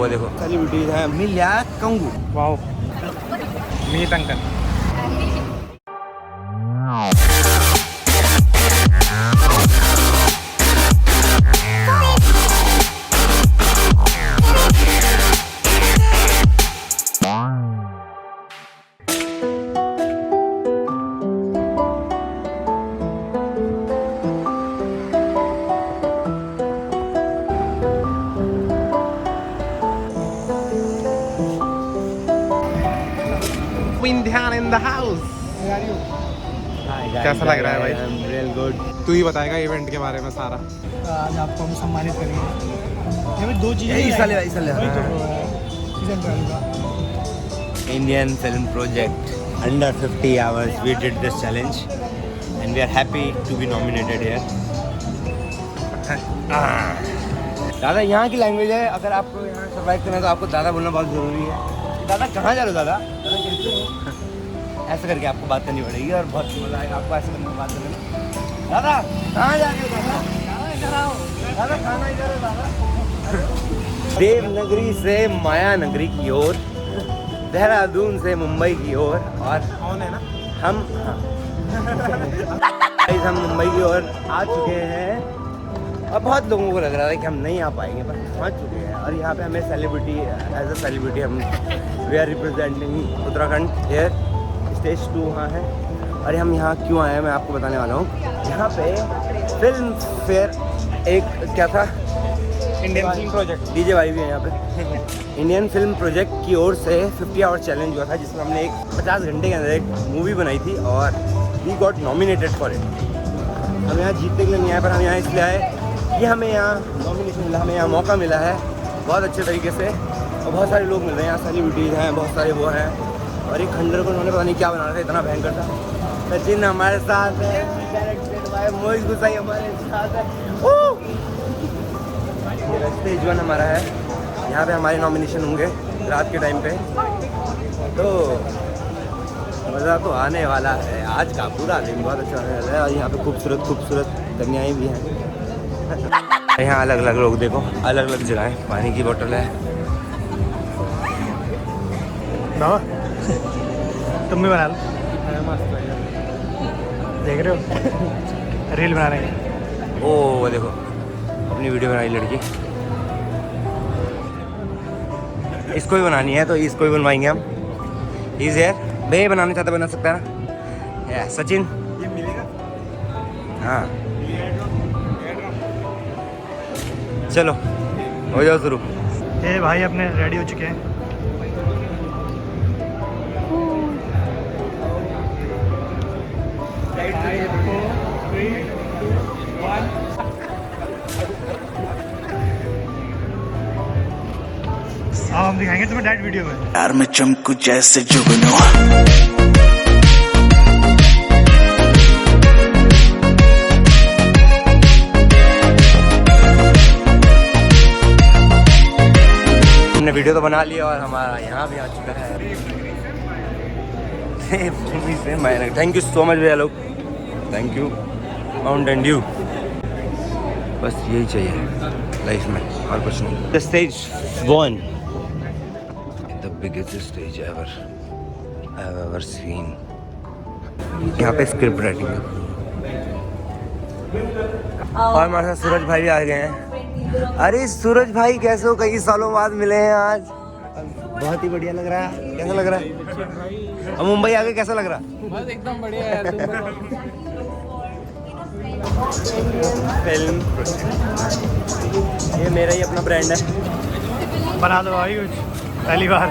वो देखो सेलिब्रिटीज हैं। मिल्या कंगू, wow, Meet uncle. In the house. कैसा लग रहा है भाई? Real good. तू ही बताएगा इवेंट के बारे में सारा। आज आपको हम सम्मानित करेंगे। यहाँ पे दो चीज़ें Indian film project under 50 hours we did this challenge and we are happy to be nominated here. दादा यहाँ की लैंग्वेज है, अगर आपको यहाँ सर्वाइव करना है तो आपको दादा बोलना बहुत ज़रूरी है। दादा कहाँ जा रहे हो दादा? ऐसे करके आपको बात करनी पड़ेगी और बहुत मज़ा आएगा आपको ऐसे करने में बात करने में। दादा कहाँ जा रहे हो दादा? दादा खाना इधर है दादा। देवनगरी से माया नगरी की ओर, देहरादून से मुंबई की ओर, और कौन है ना हम हम मुंबई की ओर आ चुके हैं। और बहुत लोगों को लग रहा था कि हम नहीं आ पाएंगे, पर पहुँच चुके हैं। और यहाँ पे हमें सेलिब्रिटी, एज अ सेलिब्रिटी हम we are representing Uttarakhand here. Stage 2 वहाँ है। और हम यहाँ क्यों आए हैं मैं आपको बताने वाला हूँ। यहाँ पे फिल्म फेयर एक क्या था, Indian film project, DJ Y भी है यहाँ पे। इंडियन फिल्म प्रोजेक्ट की ओर से 50 आवर चैलेंज हुआ था, जिसमें हमने एक 50 घंटे के अंदर एक मूवी बनाई थी और we got nominated for it. हम यहाँ जीतने के लिए नहीं आए, पर हम यहाँ इसलिए आए कि हमें यहाँ नॉमिनेशन मिला, हमें यहाँ मौका मिला है बहुत अच्छे तरीके से। और बहुत सारे लोग मिल रहे हैं यहाँ, सेलिब्रिटीज़ हैं, बहुत सारे वो हैं। और एक खंडर को उन्होंने पता नहीं क्या बना रहा था, इतना भयंकर था। सचिन हमारे साथ है, डायरेक्टेड बाय मोहित गुसाई हमारे साथ है। ये स्टेज 1 हमारा है, यहाँ पे हमारे नॉमिनेशन होंगे रात के टाइम पे। तो मज़ा तो आने वाला है, आज का पूरा दिन बहुत अच्छा आने वाला है। और यहाँ पे खूबसूरत खूबसूरत कन्याएँ भी हैं। यहाँ अलग अलग लोग देखो, अलग अलग जगह, पानी की बोतल है। तुम भी बना लो, देख रहे हो रील बना रहे हैं। ओ वो देखो अपनी वीडियो बनाई लड़की, इसको भी बनानी है तो इसको भी बनवाएंगे हम। इज यार भैया बनाना चाहता बना सकता है ना। या सचिन ये मिलेगा। हाँ चलो हो जाओ शुरू। ये भाई अपने रेडी हो चुके हैं। हम दिखाएंगे तुम्हें डायरेक्ट वीडियो में। यार मैं चमकू जैसे जुगनू। हमने वीडियो तो बना लिया और हमारा यहाँ भी आ चुका है। थैंक यू सो मच भैया लोग, थैंक यू। माउंटेन ड्यू, बस यही चाहिए लाइफ में और कुछ नहीं। The stage 1, the biggest stage ever I have ever seen. यहाँ पे स्क्रिप्ट राइटिंग है और हमारे साथ सूरज भाई भी आ गए हैं। अरे सूरज भाई कैसे हो, कई सालों बाद मिले हैं आज। बहुत ही बढ़िया लग रहा है, कैसा लग रहा है? और मुंबई आके कैसा लग रहा है? बस एकदम बढ़िया यार। फिल्म ये मेरा ही अपना ब्रांड है, बना दो भाई कुछ पहली बार।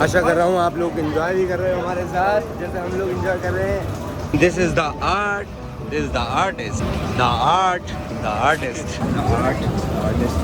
आशा कर रहा हूँ आप लोग एंजॉय भी कर रहे हो हमारे साथ जैसे हम लोग एंजॉय कर रहे हैं। This is the art, this is the artist, the art, the artist, the art, the artist,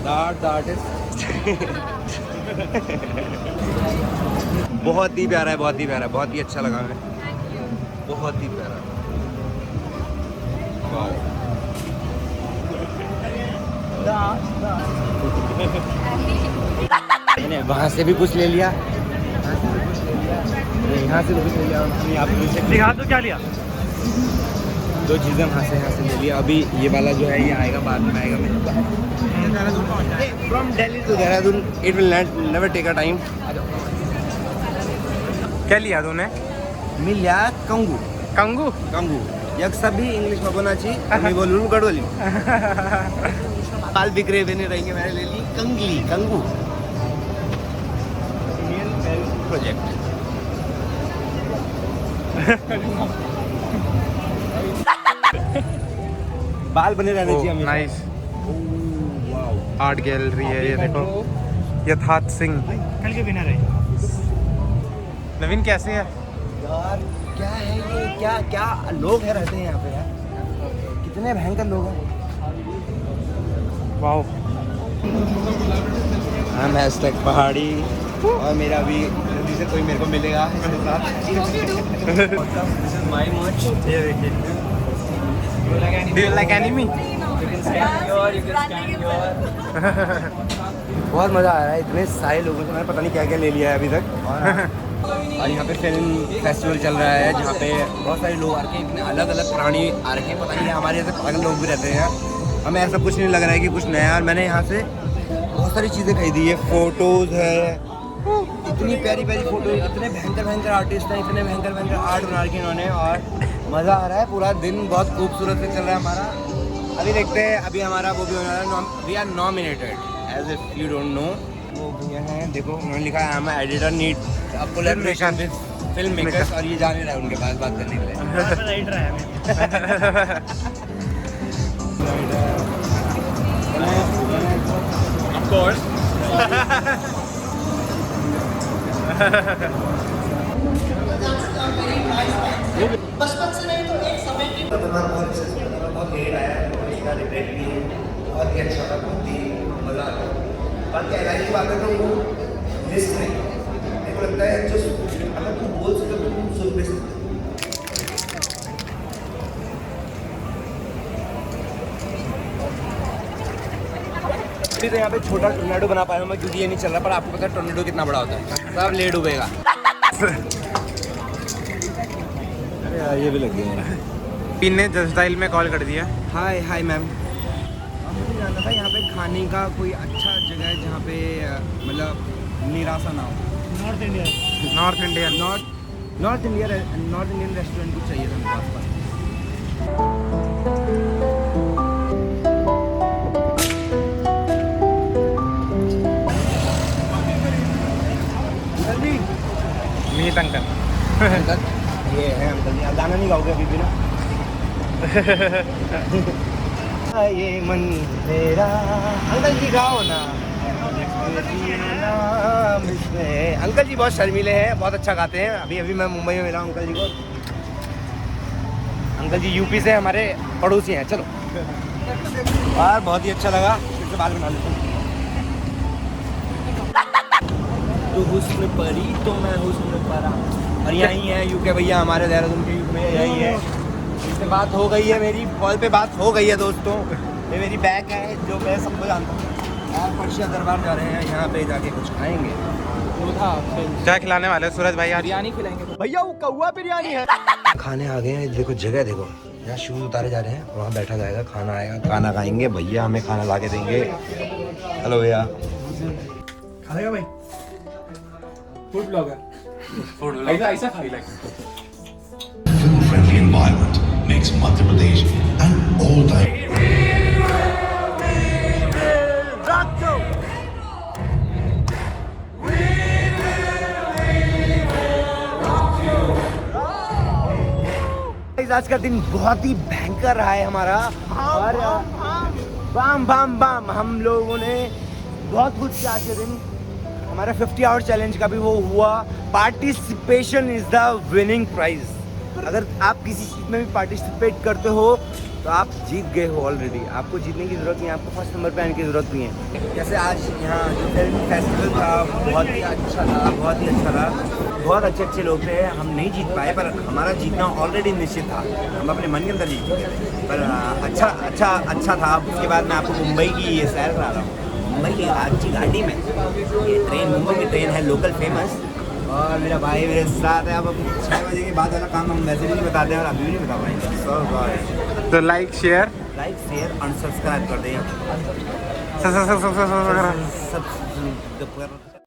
the art, the artist. बहुत ही प्यारा है, बहुत ही प्यारा है, बहुत ही अच्छा लगा हमें, बहुत ही प्यारा। मैंने वहाँ से भी कुछ ले लिया, यहाँ से भी कुछ ले लिया। दिखा दो क्या लिया। दो चीज़ें यहाँ से ले लिया। अभी ये वाला जो है ये आएगा, बाद में आएगा मेरे पास। From Delhi to Dehradun it will never take a time. क्या लिया तूने? मिल या कंगू कंगू कंगू यक सभी इंग्लिश में बोलना चाहिए। मैं बोलूँ गढ़ोली बाल बिखरे हुए नहीं रहेंगे। मैंने ले ली कंगली कंगू इंडियन फिल्म प्रोजेक्ट। बाल बने रहने चाहिए हमेशा। नाइस आर्ट गैलरी है ये, देखो यथार्थ सिंह। कल के विनर है। नवीन कैसे है? यार क्या है ये, क्या क्या लोग है रहते हैं यहाँ पे यार, कितने भयंकर लोग हैं। वाओ हम हैशटैग पहाड़ी और मेरा भी जल्दी से कोई मेरे को मिलेगा इसके साथ। माय मच ये देखिए। Do you like anime? बहुत मज़ा आ रहा है। इतने सारे लोगों से मैंने पता नहीं क्या क्या ले लिया है अभी तक। और यहाँ पे फिल्म फेस्टिवल चल रहा है जहाँ पे बहुत सारे लोग आ रखे हैं। इतने अलग अलग प्राणी आ रखे हैं, पता नहीं हमारे जैसे पागल लोग भी रहते हैं। हमें ऐसा कुछ नहीं लग रहा है कि कुछ नया। और मैंने यहाँ से बहुत सारी चीज़ें खरीदी है। फ़ोटोज़ है, इतनी प्यारी प्यारी फ़ोटो, इतने भयंकर भयंकर आर्टिस्ट हैं, इतने भयंकर भयंकर आर्ट बना रखे इन्होंने। और मज़ा आ रहा है, पूरा दिन बहुत खूबसूरत से चल रहा है हमारा। अभी देखते हैं, अभी हमारा वो भी होने वाला है। We are nominated as if you don't know. वो भैया हैं, देखो उन्होंने लिखा है I am editor need collaboration with film makers. और ये जा नहीं रहा है उनके पास बात करने के लिए। राइटर है Of course. बचपन से नहीं तो एक समय की बहुत देर आया है, इसका रिग्रेट भी है। बहुत ही अच्छा था, बहुत ही मज़ा आ गया। बाकी एलाइन की बात है तो वो लिस्ट नहीं, मेरे को लगता है जो अगर तुम बोल सकते हो तुम सुन भी सकते हो। अभी तो यहाँ पे छोटा टोर्नेडो बना पाया मैं, क्योंकि ये नहीं चल रहा। पर आपको पता है टोर्नेडो कितना बड़ा होता है, सब ले डूबेगा। अरे यार ये भी लग गया। पिन ने जस्ट डायल में कॉल कर दिया। हाय हाय मैम, मुझे जानना था यहाँ पे खाने का कोई अच्छा जगह है जहाँ पे मतलब निराशा ना हो। North India. North Indian. North Indian restaurant कुछ चाहिए था मेरे आसपास। अंकल जी, मीत अंकल। अंकल ये है अंकल जी। आप गाना नहीं गाओगे अभी भी ना? ये मन तेरा अंकल जी गाओ ना। अंकल जी बहुत शर्मीले हैं, बहुत अच्छा गाते हैं। अभी अभी मैं मुंबई में मिला हूँ अंकल जी को। अंकल जी यूपी से हमारे पड़ोसी हैं। चलो यार बहुत ही अच्छा लगा, फिर से बात बना लेते हैं। तो हुस्न परी तो मैं हुस्न परा। और यही है यूके भैया, हमारे देहरादून के यूके भैया यही है। इससे बात हो गई है, मेरी कॉल पे बात हो गई है दोस्तों। ये मेरी बैग है जो मैं सबको जानता हूँ। यार पर्शिया दरबार जा रहे हैं, यहाँ पे जाके कुछ खाएंगे। क्या खिलाने वाले हैं सूरज भाई? बिरयानी खिलाएंगे। भैया वो कौवा बिरयानी है। खाने आ गए हैं, देखो जगह देखो, यहाँ शूज उतारे जा रहे हैं, वहाँ बैठा जाएगा, खाना आएगा, खाना खाएंगे। भैया हमें खाना ला के देंगे। हेलो भैया, खाएगा भाई? फूड ब्लॉगर ऐसा खाई like. Film-friendly environment makes Madhya Pradesh an all-time. आज का दिन बहुत ही भयंकर रहा है हमारा। और बाम बाम बाम हम लोगों ने बहुत कुछ किया आज के दिन। हमारा 50 आवर चैलेंज का भी वो हुआ। Participation is the winning prize. अगर आप किसी चीज़ में भी पार्टिसिपेट करते हो तो आप जीत गए हो ऑलरेडी। आपको जीतने की ज़रूरत नहीं है, आपको फर्स्ट नंबर पे आने की ज़रूरत नहीं है। जैसे आज यहाँ जो फिल्म फेस्टिवल था बहुत ही अच्छा था, बहुत ही अच्छा था। बहुत अच्छे अच्छे लोग थे, हम नहीं जीत पाए, पर हमारा जीतना ऑलरेडी निश्चित था। हम अपने मन के अंदर जीत गए, पर अच्छा था। उसके बाद मैं आपको मुंबई की ये सैर करा रहा हूँ। मुंबई की अच्छी गाड़ी में, ये ट्रेन मुंबई की ट्रेन है लोकल फेमस, और मेरा भाई मेरे साथ है। अब 6 बजे के बाद वाला काम हम वैसे भी नहीं बताते हैं और अभी भी नहीं बता पाएंगे। सो गाइस तो लाइक शेयर लाइक शेयर और सब्सक्राइब कर दें। सब सब